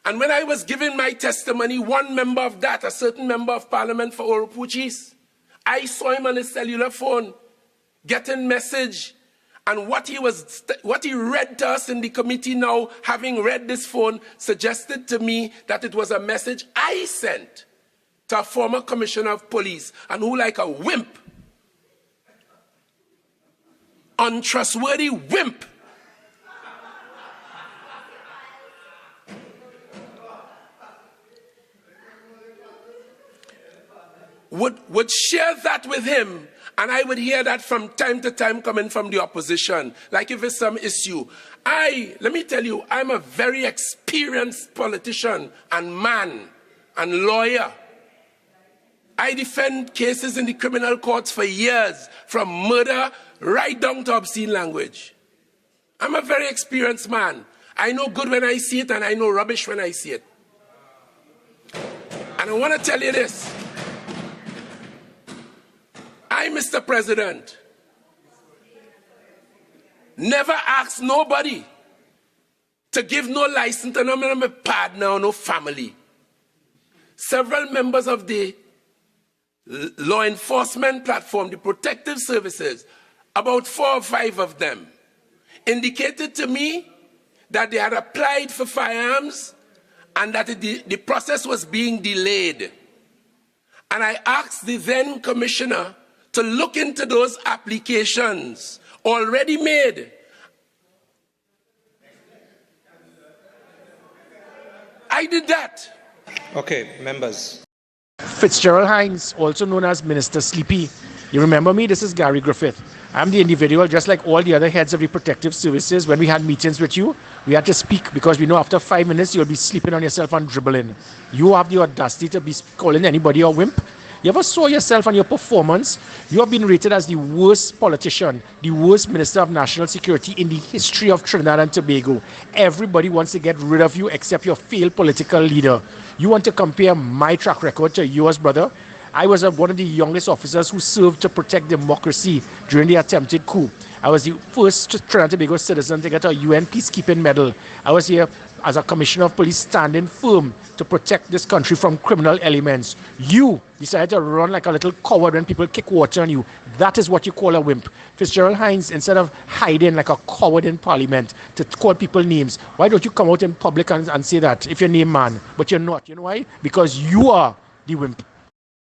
And when I was giving my testimony, one member of that, a certain member of parliament for Oropuchis, I saw him on his cellular phone getting message. And what he read to us in the committee now, having read this phone, suggested to me that it was a message I sent to a former commissioner of police, and who, like a wimp, untrustworthy wimp, would share that with him, and I would hear that from time to time coming from the opposition, like if it's some issue. Let me tell you, I'm a very experienced politician and man and lawyer. I defend cases in the criminal courts for years, from murder right down to obscene language. I'm a very experienced man. I know good when I see it, and I know rubbish when I see it. And I want to tell you this. I, Mr. President, never asked nobody to give no license to no partner or no family. Several members of the law enforcement platform, the protective services, about 4 or 5 of them, indicated to me that they had applied for firearms and that the process was being delayed. And I asked the then commissioner to look into those applications already made. I did that. Okay, members. Fitzgerald Hines, also known as Minister Sleepy. You remember me? This is Gary Griffith. I'm the individual, just like all the other heads of the protective services. When we had meetings with you, we had to speak because we know after 5 minutes you'll be sleeping on yourself and dribbling. You have the audacity to be calling anybody a wimp. You ever saw yourself and your performance? You have been rated as the worst politician, the worst Minister of National Security in the history of Trinidad and Tobago. Everybody wants to get rid of you except your failed political leader. You want to compare my track record to yours, brother? I was one of the youngest officers who served to protect democracy during the attempted coup. I was the first Trinidad and Tobago citizen to get a UN peacekeeping medal. I was here as a commissioner of police standing firm to protect this country from criminal elements. You decided to run like a little coward when people kick water on you. That is what you call a wimp. Fitzgerald Hines, instead of hiding like a coward in parliament to call people names, why don't you come out in public and say that if you're named man, but you're not? You know why? Because you are the wimp.